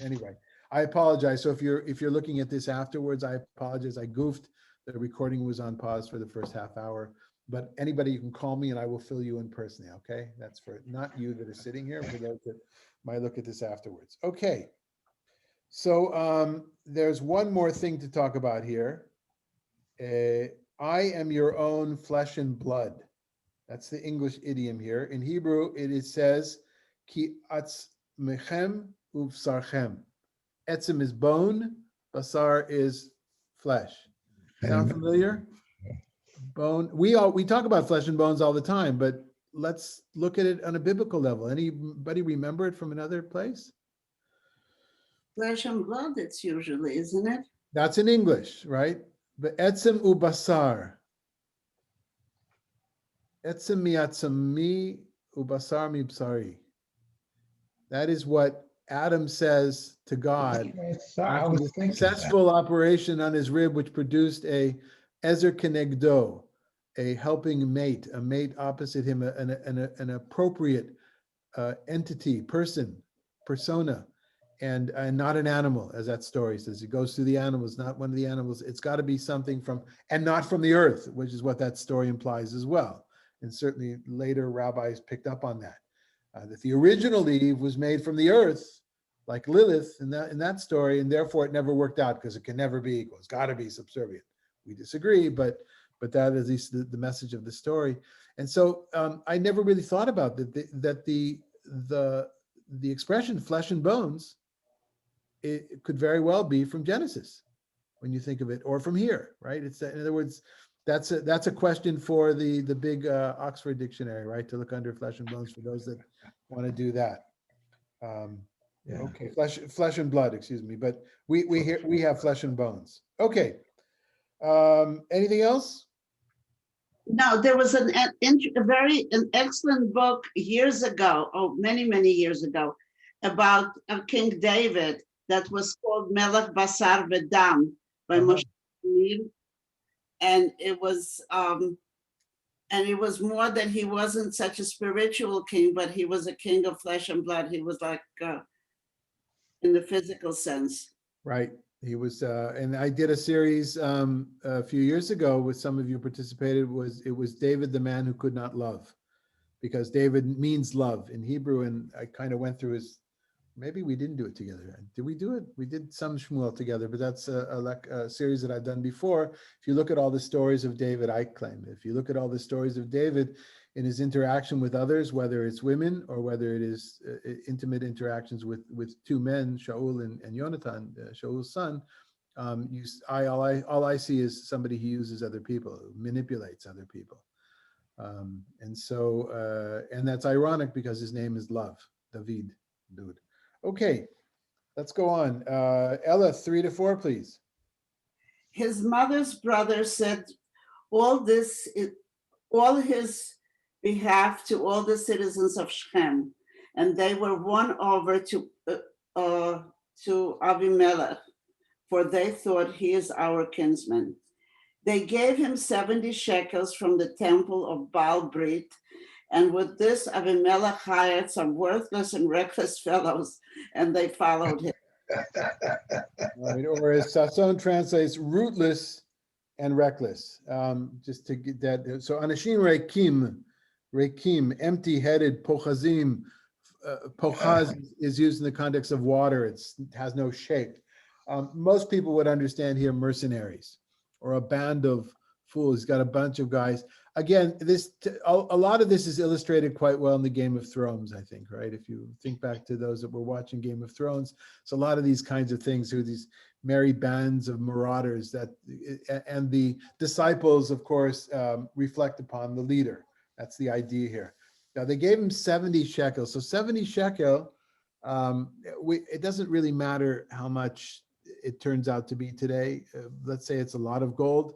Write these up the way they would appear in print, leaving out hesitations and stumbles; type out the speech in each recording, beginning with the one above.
Anyway, I apologize. So if you're looking at this afterwards, I apologize. I goofed. The recording was on pause for the first half hour. But anybody, you can call me and I will fill you in personally, okay? That's for not you that are sitting here, for those that might look at this afterwards. Okay. So there's one more thing to talk about here. I am your own flesh and blood. That's the English idiom here. In Hebrew, it says, Ki atzmechem uvsarchem. Etzem is bone, basar is flesh. Sound familiar? Bone. We talk about flesh and bones all the time, but let's look at it on a biblical level. Anybody remember it from another place? Flesh and blood, it's usually, isn't it? That's in English, right? But etzem ubasar. Etzem miatzemi ubasar mi bsari. That is what Adam says to God after the successful operation on his rib, which produced a ezer kenegdo, a helping mate, a mate opposite him, an appropriate entity, persona, and not an animal, as that story says. It goes through the animals, not one of the animals. It's got to be something from, and not from the earth, which is what that story implies as well. And certainly later rabbis picked up on that. That the original Eve was made from the earth, like Lilith in that story, and therefore it never worked out because it can never be equal. It's got to be subservient. We disagree, but that is at least the message of the story. And so I never really thought about that the expression flesh and bones, it could very well be from Genesis when you think of it, or from here, right? It's, in other words, that's a question for the big Oxford Dictionary, right? To look under flesh and bones for those that want to do that. Yeah. Okay, flesh and blood, excuse me, but we have flesh and bones. Okay. Anything else? No, there was an excellent book years ago, many years ago, about King David that was called Melech Basar V'Dam by Moshe Amir. And it was more that he wasn't such a spiritual king, but he was a king of flesh and blood. He was like in the physical sense. Right. He was, and I did a series a few years ago with some of you participated. It was David, the man who could not love, because David means love in Hebrew. And I kind of went through his. Maybe we didn't do it together. Did we do it? We did some Shmuel together, but that's a series that I've done before. If you look at all the stories of David, I claim, if you look at all the stories of David in his interaction with others, whether it's women or whether it is intimate interactions with two men, Shaul and Yonatan, Shaul's son, all I see is somebody who uses other people, who manipulates other people. And that's ironic because his name is Love, David, dude. Okay, let's go on. Ella, 3 to 4, please. His mother's brother said all his behalf to all the citizens of Shechem, and they were won over to Avimelech, for they thought he is our kinsman. They gave him 70 shekels from the temple of Baal Brit, and with this, Avimelech hired some worthless and reckless fellows, and they followed him. Right, or as Sasson translates, rootless and reckless. Just to get that. So Anashim Rekim, empty-headed, Pochazim. Pochaz is used in the context of water. It has no shape. Most people would understand here mercenaries or a band of fools. He's got a bunch of guys. Again, a lot of this is illustrated quite well in the Game of Thrones, I think, right? If you think back to those that were watching Game of Thrones, so a lot of these kinds of things are these merry bands of marauders and the disciples, of course, reflect upon the leader. That's the idea here. Now, they gave him 70 shekels. So 70 shekel, it doesn't really matter how much it turns out to be today. Let's say it's a lot of gold.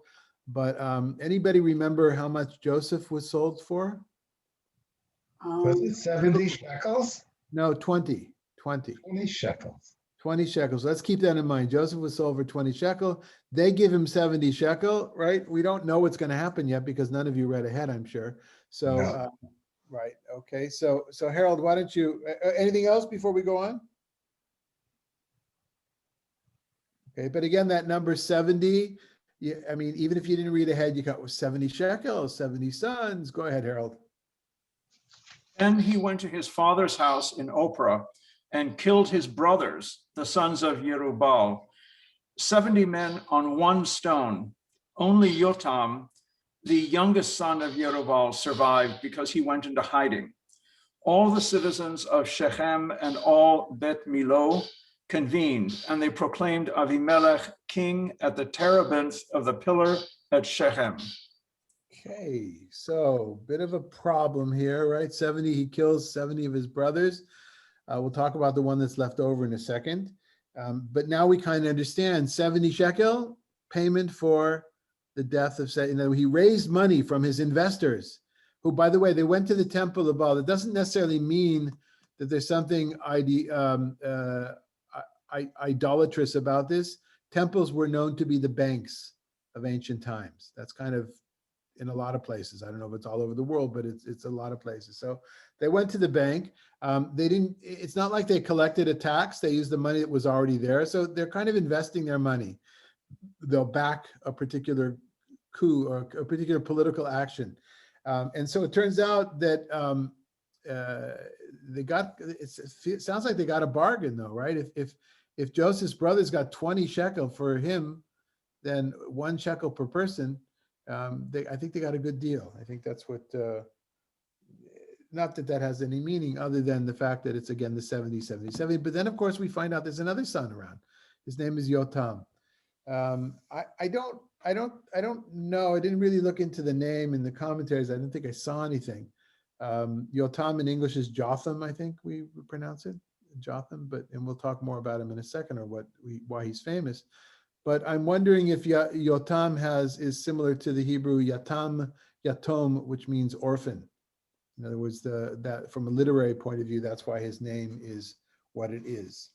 But anybody remember how much Joseph was sold for? Was it 70 shekels? No, 20 shekels. 20 shekels. Let's keep that in mind. Joseph was sold for 20 shekel. They give him 70 shekel, right? We don't know what's going to happen yet because none of you read ahead, I'm sure. So, no. Right. Okay. So Harold, why don't you, anything else before we go on? Okay, but again, that number 70, I mean, even if you didn't read ahead, you got 70 shekels, 70 sons. Go ahead, Harold. Then he went to his father's house in Ophrah and killed his brothers, the sons of Yerubal, 70 men on one stone. Only Yotam, the youngest son of Yerubal, survived because he went into hiding. All the citizens of Shechem and all Bet Milo convened, and they proclaimed Avimelech king at the terebinth of the pillar at Shechem. Okay, so bit of a problem here, right? 70, he kills 70 of his brothers. We'll talk about the one that's left over in a second. But now we kind of understand 70 shekel payment for the death of, he raised money from his investors, who, by the way, they went to the temple of Baal. It doesn't necessarily mean that there's something idolatrous about this. Temples were known to be the banks of ancient times. That's kind of in a lot of places. I don't know if it's all over the world, but it's a lot of places. So they went to the bank. It's not like they collected a tax. They used the money that was already there. So they're kind of investing their money. They'll back a particular coup or a particular political action. And so it turns out that it sounds like they got a bargain though, right? If Joseph's brothers got 20 shekel for him, then 1 shekel per person, I think they got a good deal. I think that's what, not that that has any meaning other than the fact that it's again the 70, 70, 70. But then of course we find out there's another son around. His name is Yotam. I don't know. I didn't really look into the name in the commentaries. I didn't think I saw anything. Yotam in English is Jotham, I think we pronounce it, Jotham, and we'll talk more about him in a second or why he's famous. But I'm wondering if Yotam is similar to the Hebrew Yatom, which means orphan. In other words, that from a literary point of view, that's why his name is what it is.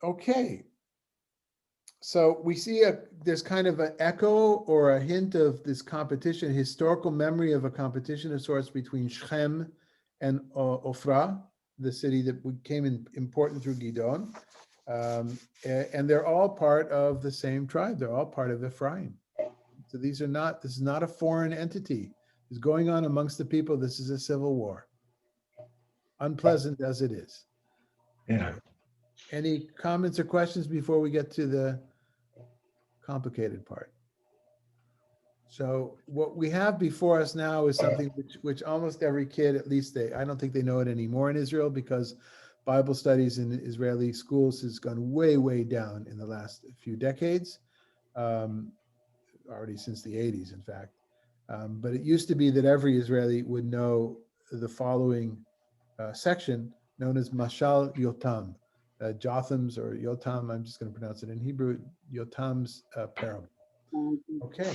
Okay. So we see there's kind of an echo or a hint of this competition, historical memory of a competition of sorts between Shechem and Ophrah, the city that became important through Gidon. And they're all part of the same tribe. They're all part of Ephraim. So this is not a foreign entity. It's going on amongst the people. This is a civil war. Unpleasant as it is. Yeah. Any comments or questions before we get to the complicated part? So what we have before us now is something which almost every kid, at least I don't think they know it anymore in Israel, because Bible studies in Israeli schools has gone way, way down in the last few decades, already since the 80s, in fact. But it used to be that every Israeli would know the following section known as Mashal Yotam, Jotham's or Yotam, I'm just going to pronounce it in Hebrew, Yotam's parable. Okay.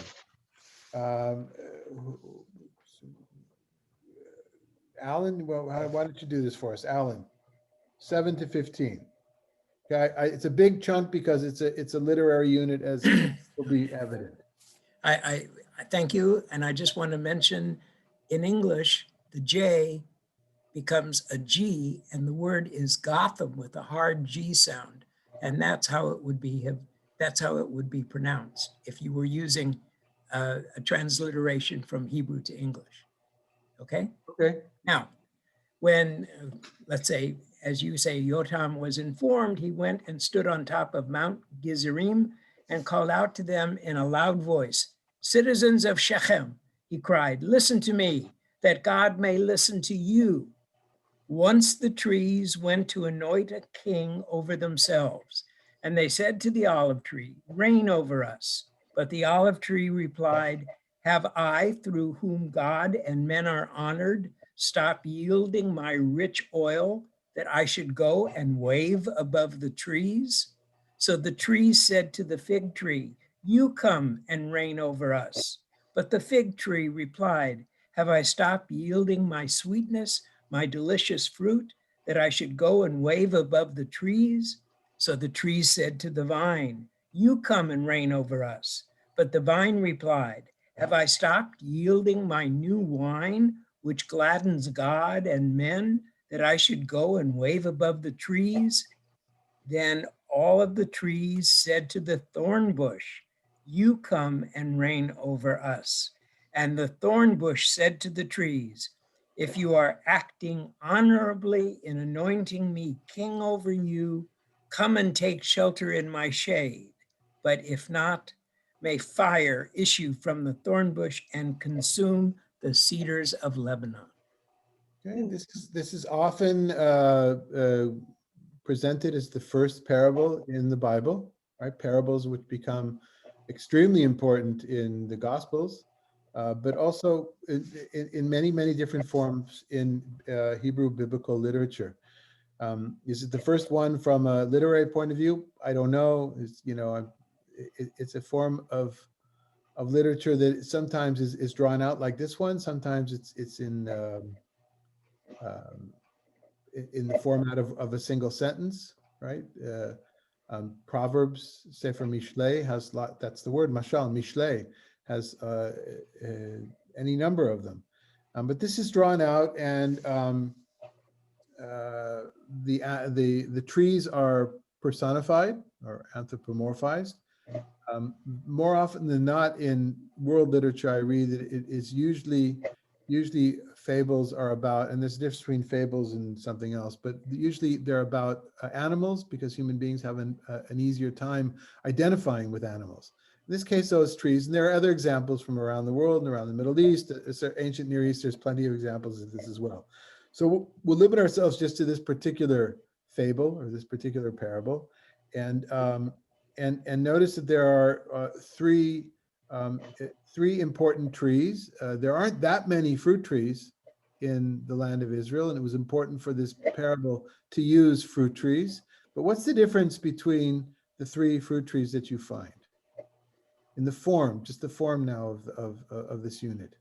Alan, well, why don't you do this for us? Alan, 7 to 15. Okay, it's a big chunk because it's a literary unit, as will be evident. I thank you, and I just want to mention in English, the J becomes a G, and the word is Gotham with a hard G sound, and that's how it would be. That's how it would be pronounced if you were using a transliteration from Hebrew to English. Okay. Okay. Now, when let's say, as you say, Yotam was informed, he went and stood on top of Mount Gerizim and called out to them in a loud voice, "Citizens of Shechem," he cried, "listen to me, that God may listen to you. Once the trees went to anoint a king over themselves, and they said to the olive tree, 'Reign over us.' But the olive tree replied, 'Have I, through whom God and men are honored, stopped yielding my rich oil, that I should go and wave above the trees?' So the trees said to the fig tree, 'You come and reign over us.' But the fig tree replied, 'Have I stopped yielding my sweetness, my delicious fruit, that I should go and wave above the trees?' So the trees said to the vine, 'You come and reign over us.' But the vine replied, 'Have I stopped yielding my new wine, which gladdens God and men, that I should go and wave above the trees?' Then all of the trees said to the thorn bush, you come and reign over us. And the thorn bush said to the trees, if you are acting honorably in anointing me king over you, come and take shelter in my shade. But if not, may fire issue from the thorn bush and consume the cedars of Lebanon. Okay, this is often presented as the first parable in the Bible, right? Parables which become extremely important in the Gospels, but also in many, many different forms in Hebrew biblical literature. Is it the first one from a literary point of view? I don't know. It's, you know, it's a form of literature that sometimes is drawn out like this one. Sometimes it's in the format of a single sentence, right? Proverbs, Sefer Mishlei has that's the word, mashal, Mishlei has any number of them. But this is drawn out, and the trees are personified or anthropomorphized. More often than not in world literature, I read that it is usually fables are about, and there's a difference between fables and something else, but usually they're about animals, because human beings have an easier time identifying with animals. In this case, those trees, and there are other examples from around the world and around the Middle East, ancient Near East, there's plenty of examples of this as well. So we'll limit ourselves just to this particular fable or this particular parable, and notice that there are three important trees. There aren't that many fruit trees in the land of Israel, and it was important for this parable to use fruit trees. But what's the difference between the three fruit trees that you find in the form, just the form now of this unit?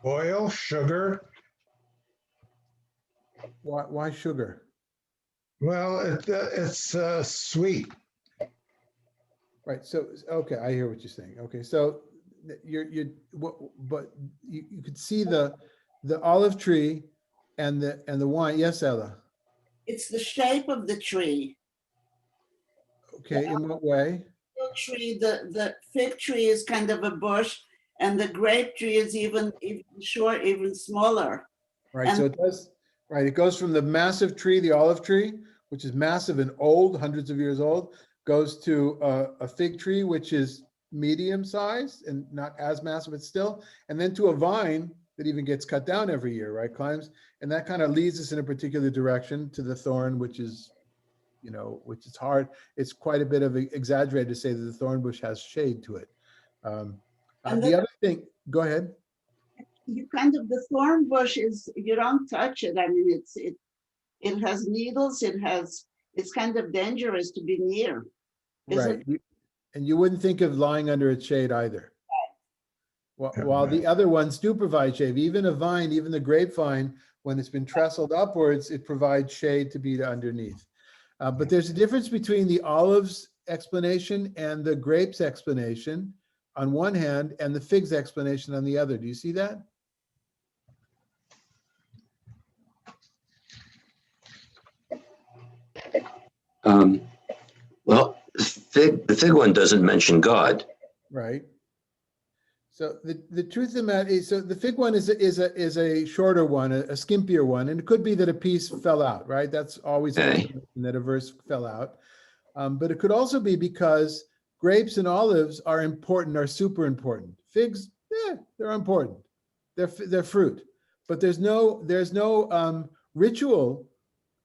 Oil, sugar. Why sugar? Well, it's sweet. Right. So, okay, I hear what you're saying. Okay, so but you could see the olive tree and the wine. Yes, Ella. It's the shape of the tree. Okay, in what way? The fig tree is kind of a bush, and the grape tree is even short, even smaller. Right. And so it does. Right. It goes from the massive tree, the olive tree, which is massive and old, hundreds of years old, goes to a fig tree, which is medium sized and not as massive, but still, and then to a vine that even gets cut down every year, right? Climbs, and that kind of leads us in a particular direction to the thorn, which is, you know, which is hard. It's quite a bit of exaggerated to say that the thorn bush has shade to it. The other thing, go ahead. You kind of, the thorn bush is, you don't touch it. I mean, it has needles. It's kind of dangerous to be near. Right. And you wouldn't think of lying under its shade either. While the other ones do provide shade, even a vine, even the grapevine, when it's been trestled upwards, it provides shade to be underneath. But there's a difference between the olives explanation and the grapes explanation on one hand, and the figs explanation on the other. Do you see that? Well, the fig one doesn't mention God. Right. So the truth of the matter is, so the fig one is a shorter one, a skimpier one, and it could be that a piece fell out, right? That's always an explanation, that a verse fell out. But it could also be because grapes and olives are important, are super important. Figs, they're important. They're fruit, but there's no ritual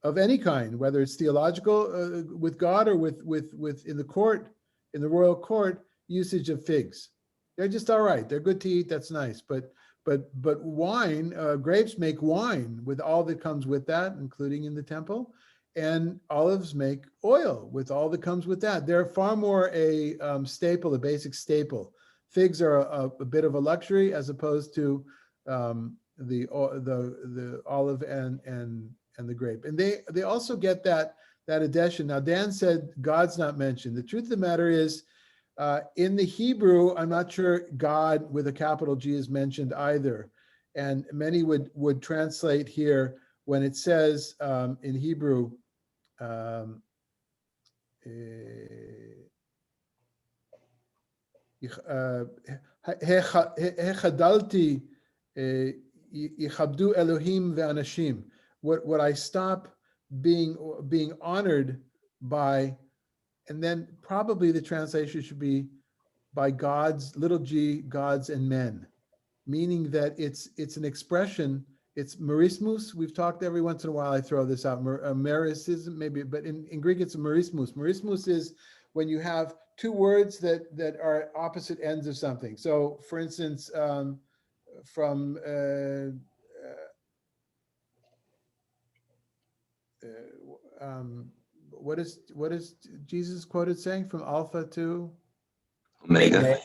of any kind, whether it's theological with God or with in the court, in the royal court, usage of figs. They're just all right. They're good to eat. That's nice. But wine, grapes make wine with all that comes with that, including in the temple, and olives make oil with all that comes with that. They're far more a staple, a basic staple. Figs are a bit of a luxury as opposed to the olive and the grape. And they also get that addition. Now, Dan said God's not mentioned. The truth of the matter is, in the Hebrew, I'm not sure God with a capital G is mentioned either. And many would translate here when it says in Hebrew, Hechadalti yichabdu Elohim ve'anashim. What I stop being honored by, and then probably the translation should be by gods, little g, gods and men, meaning that it's an expression. It's merismus. We've talked every once in a while. I throw this out. Merisism, maybe, but in Greek it's a merismus. Merismus is when you have two words that are opposite ends of something. So, for instance, from what is Jesus quoted saying? From Alpha to Omega.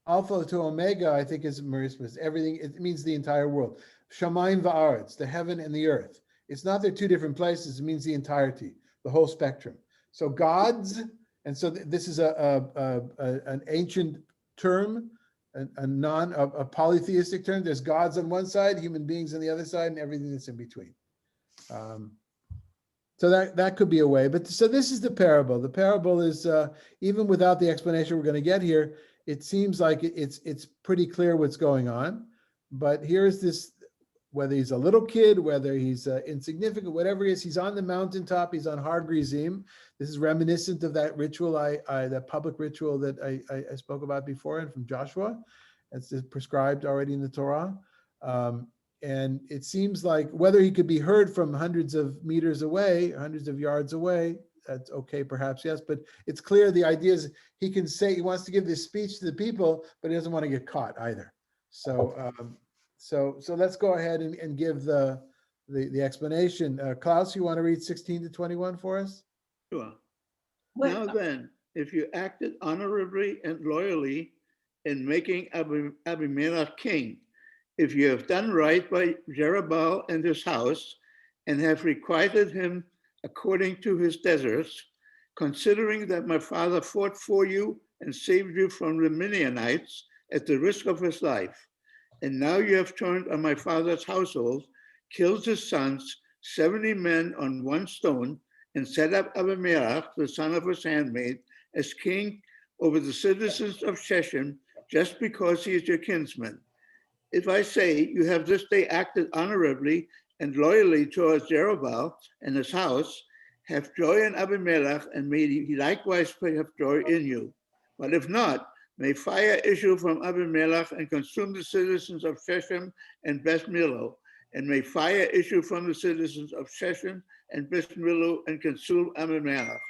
Alpha to Omega, I think is merismus. Everything, it means the entire world. Shamayim va'aretz, the heaven and the earth. It's not they're two different places. It means the entirety, the whole spectrum. So gods, and so this is an ancient term, a polytheistic term. There's gods on one side, human beings on the other side, and everything that's in between. So that could be a way. But so this is the parable. The parable is even without the explanation we're going to get here, it seems like it's pretty clear what's going on. But here's this, whether he's a little kid, whether he's insignificant, whatever he is, he's on the mountaintop, he's on Har Gerizim. This is reminiscent of that ritual, that public ritual that I spoke about before and from Joshua. It's prescribed already in the Torah. And it seems like whether he could be heard from hundreds of meters away, hundreds of yards away, that's okay, perhaps, yes. But it's clear the idea is he can say, he wants to give this speech to the people, but he doesn't want to get caught either. So so let's go ahead and give the explanation. Klaus, you want to read 16 to 21 for us? Sure. Now then, if you acted honorably and loyally in making Abimelech king, if you have done right by Yerubal and his house, and have requited him according to his deserts, considering that my father fought for you and saved you from the Midianites at the risk of his life, and now you have turned on my father's household, killed his sons, 70 men on one stone, and set up Abimelech, the son of his handmaid, as king over the citizens of Shechem, just because he is your kinsman. If I say you have this day acted honorably and loyally towards Yerubal and his house, have joy in Abimelech, and may he likewise have joy in you. But if not, may fire issue from Abimelech and consume the citizens of Shechem and Beth Millo, and may fire issue from the citizens of Shechem and Beth Millo and consume Abimelech.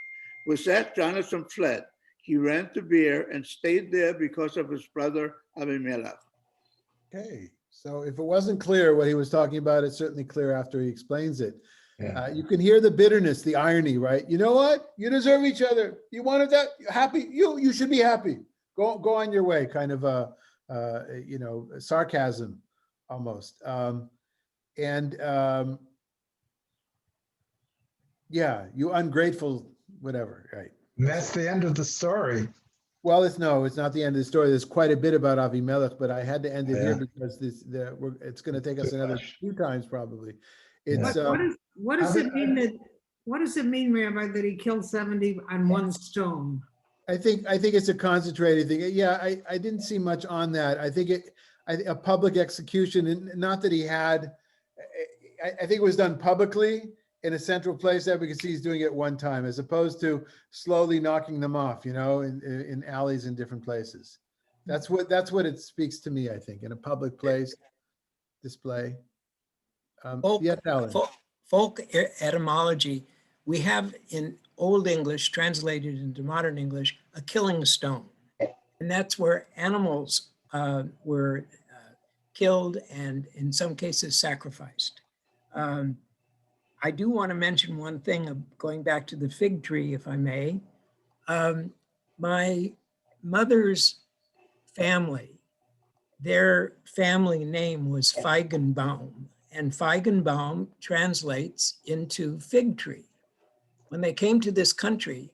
With that, Jonathan fled. He ran to Beer and stayed there because of his brother Abimelech. Okay, so if it wasn't clear what he was talking about, it's certainly clear after he explains it. Yeah. You can hear the bitterness, the irony, right? You know what? You deserve each other. You wanted that. Happy. You should be happy. Go on your way. Kind of sarcasm, almost. Yeah, you ungrateful, whatever, right? And that's the end of the story. Well, it's not the end of the story. There's quite a bit about Avimelech, but I had to end it here because it's going to take us another 2 times probably. It's what does it mean that? What does it mean, Rabbi, that he killed 70 on one stone? I think it's a concentrated thing. Yeah, I didn't see much on that. I think a public execution, and not that he had. I think it was done publicly in a central place that we can see he's doing it at one time, as opposed to slowly knocking them off, in alleys in different places. That's what it speaks to me, I think, in a public place display. Yes, Alan. Folk etymology, we have in Old English, translated into modern English, a killing stone. And that's where animals were killed and in some cases sacrificed. I do want to mention one thing, going back to the fig tree, if I may. My mother's family, their family name was Feigenbaum, and Feigenbaum translates into fig tree. When they came to this country,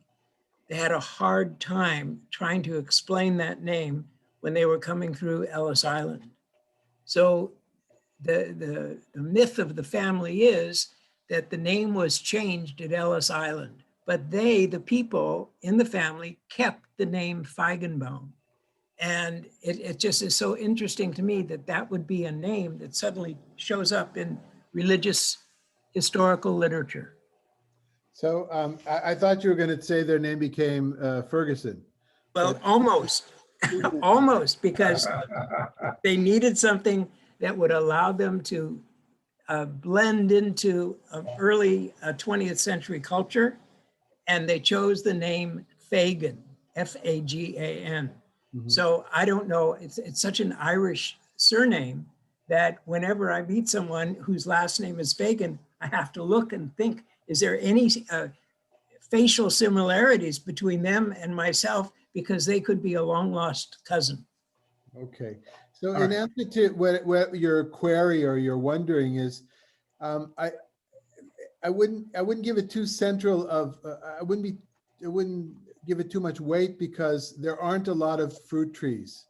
they had a hard time trying to explain that name when they were coming through Ellis Island. So the myth of the family is that the name was changed at Ellis Island, but they, the people in the family, kept the name Feigenbaum. And it just is so interesting to me that that would be a name that suddenly shows up in religious historical literature. So I thought you were going to say their name became Ferguson. Well, almost, almost, because they needed something that would allow them to blend into early 20th century culture. And they chose the name Fagan, Fagan. Mhm. So I don't know, it's such an Irish surname that whenever I meet someone whose last name is Fagan, I have to look and think, is there any facial similarities between them and myself, because they could be a long lost cousin. Okay. So All in right. answer to what your query or your wondering is, I wouldn't give it too central of, I wouldn't give it too much weight because there aren't a lot of fruit trees.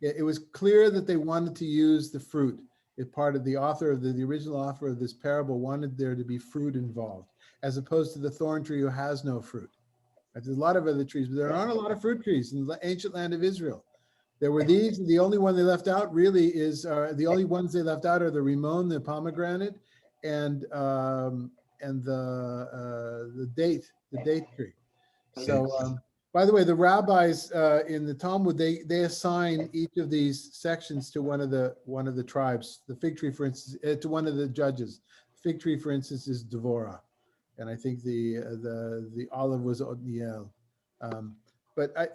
It was clear that they wanted to use the fruit. If part of the author of the original author of this parable wanted there to be fruit involved, as opposed to the thorn tree who has no fruit. There's a lot of other trees, but there aren't a lot of fruit trees in the ancient land of Israel. There were these, and the only one they left out really is, the only ones they left out are the rimon, the pomegranate, and the date tree. So, by the way, the rabbis in the Talmud, they assign each of these sections to one of the tribes. The fig tree, for instance, to one of the judges. Fig tree, for instance, is Devorah, and I think the olive was Otniel. But I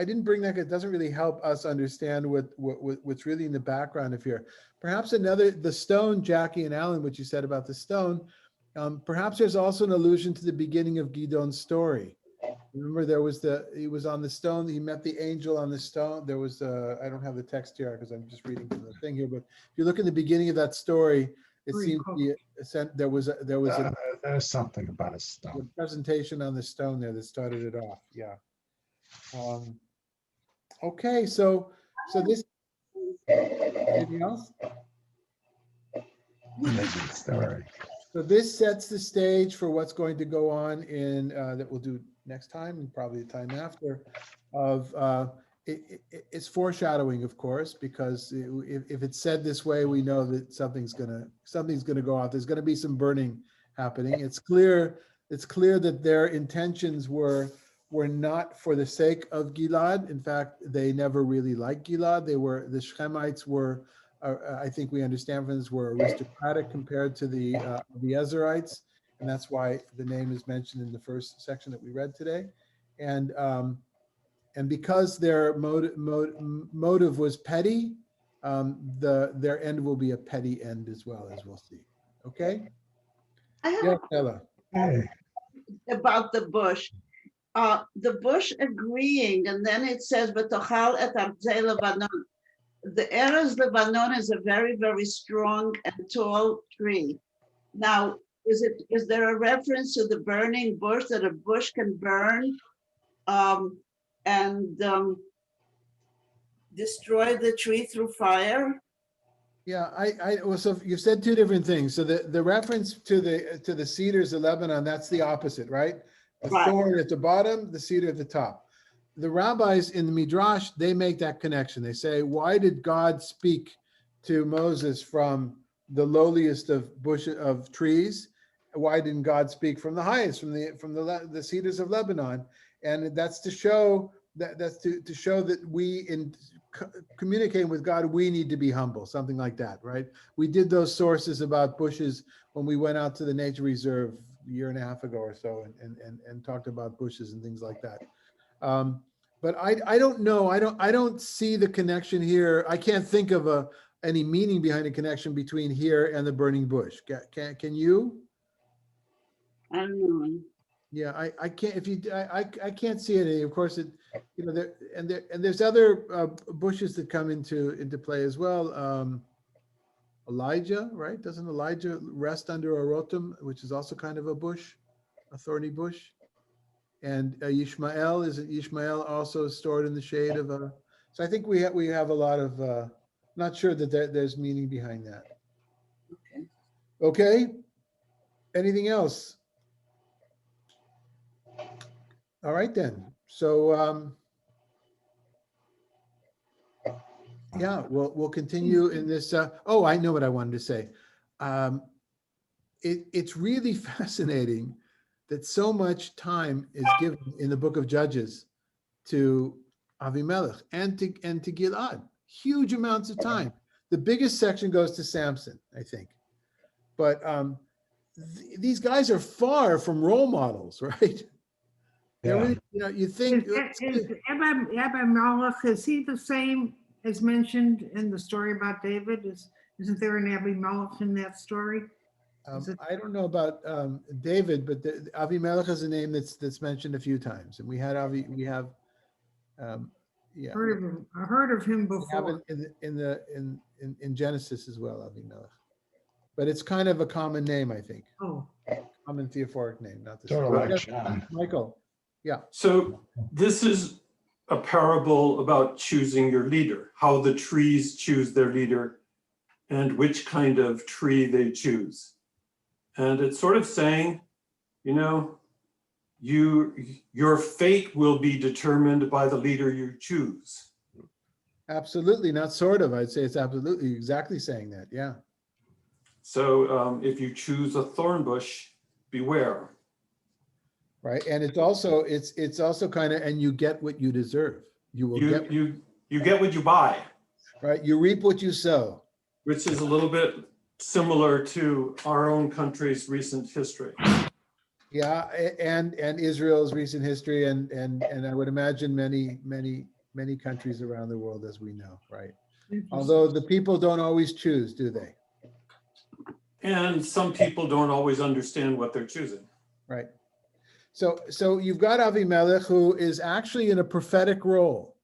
didn't bring that. It doesn't really help us understand what's really in the background of here. Perhaps the stone, Jackie and Alan, what you said about the stone. Perhaps there's also an allusion to the beginning of Gideon's story. Remember, he was on the stone. He met the angel on the stone. There was I don't have the text here because I'm just reading from the thing here. But if you look in the beginning of that story, it seems to be there was There's something about a a stone. presentation on the stone there that started it off. Yeah. Okay, so this. Anything else? Maybe story. So this sets the stage for what's going to go on in that we'll do next time and probably the time after. It's foreshadowing, of course, because if it's said this way, we know that something's gonna go off. There's gonna be some burning happening. It's clear that their intentions were not for the sake of Gilad. In fact, they never really liked Gilad. The Shechemites were. I think we understand from this, were aristocratic compared to the Ezerites, and that's why the name is mentioned in the first section that we read today. And because their motive was petty, their end will be a petty end as well, as we'll see. Okay. I have Yeah, Ella. Hey, about the bush. The bush agreeing, and then it says, "V'tochal et arzei Lebanon." The Erez Lebanon is a very, very strong and tall tree. Now, is there a reference to the burning bush, that a bush can burn and destroy the tree through fire? Yeah, so you said two different things. So the reference to the cedars of Lebanon, that's the opposite, right? The Right. thorn at the bottom, the cedar at the top. The rabbis in the Midrash, they make that connection. They say, why did God speak to Moses from the lowliest of trees? Why didn't God speak from the highest, from the cedars of Lebanon? And that's to show to show that we in communicating with God, we need to be humble, something like that, right? We did those sources about bushes when we went out to the nature reserve a year and a half ago or so, and talked about bushes and things like that. But I don't know. I don't see the connection here. I can't think of any meaning behind a connection between here and the burning bush. Can you? I don't know. Yeah, I can't. I can't see it. Of course, there's other bushes that come into play as well. Elijah, right? Doesn't Elijah rest under a rotum, which is also kind of a bush, a thorny bush? And Ishmael, isn't Ishmael also stored in the shade of a? So I think we have a lot of. Not sure that there's meaning behind that. Okay. Okay, anything else? All right then, so yeah, we'll continue in this. Oh, I know what I wanted to say. It's really fascinating that so much time is given in the book of Judges to Avimelech and to Gilad. Huge amounts of time. The biggest section goes to Samson, I think. But these guys are far from role models, right? They're Yeah. really, you think. Is Abimelech, is he the same as mentioned in the story about David? Isn't there an Abimelech in that story? I don't know about David, but Avimelech is a name that's mentioned a few times, and we have yeah, I heard of him we have before. it in Genesis as well, Avimelech. But it's kind of a common name, I think. Oh, Common theophoric name, not the Sort of same. like Yes, John. Michael. Yeah. So this is a parable about choosing your leader, how the trees choose their leader and which kind of tree they choose. And it's sort of saying, your fate will be determined by the leader you choose. Absolutely, not sort of. I'd say it's absolutely exactly saying that. Yeah. So if you choose a thorn bush, beware. Right. And it's also kind of, and you get what you deserve. You will get, You get what you buy, right. You reap what you sow. which is a little bit similar to our own country's recent history. Yeah. And Israel's recent history and I would imagine many countries around the world, as we know, right? Although the people don't always choose, do they? And some people don't always understand what they're choosing. Right. So you've got Avimelech, who is actually in a prophetic role,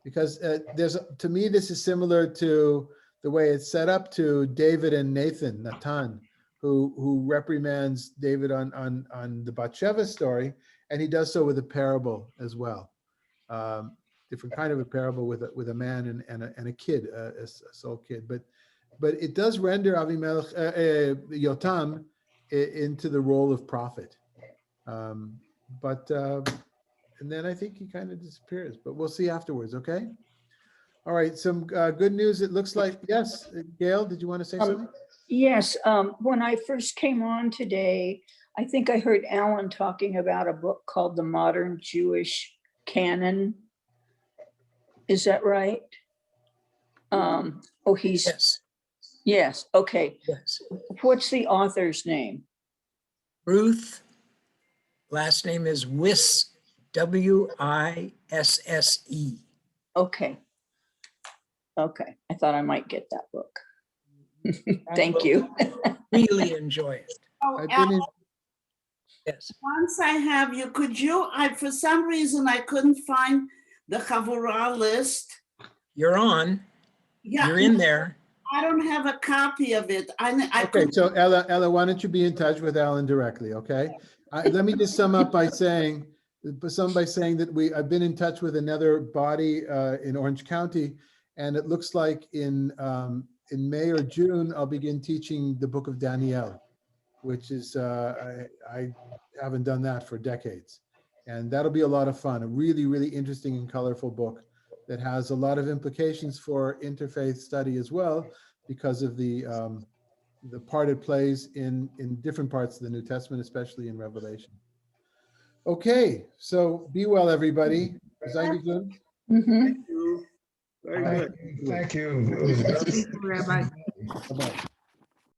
because to me, this is similar to the way it's set up to David and Nathan, who reprimands David on the Bathsheba story, and he does so with a parable as well. Different kind of a parable with a man and a kid, a soul kid, but it does render Avimelech, Yotam, into the role of prophet. And then I think he kind of disappears, but we'll see afterwards. Okay. All right. Some good news. It looks like, yes, Gail, did you want to say something? Yes, when I first came on today, I think I heard Alan talking about a book called The Modern Jewish Canon. Is that right? Yes, Yes, okay. yes. What's the author's name? Ruth, last name is Wisse, Wisse. Okay. Okay, I thought I might get that book. Thank you. Really enjoy it. Oh, I've been in, Yes. once I have you, for some reason, I couldn't find the Chavurah list. You're on. Yeah, You're in there. I don't have a copy of it. I okay. couldn't. So Ella, why don't you be in touch with Alan directly? Okay. Let me just sum up by saying that I've been in touch with another body in Orange County, and it looks like in May or June, I'll begin teaching the book of Daniel, which is, I haven't done that for decades. And that'll be a lot of fun, a really, really interesting and colorful book that has a lot of implications for interfaith study as well, because of the part it plays in different parts of the New Testament, especially in Revelation. Okay, so be well, everybody. Sei gesund. Mhm. Thank you. Very good. Thank you. It was very- Rabbi. Bye-bye.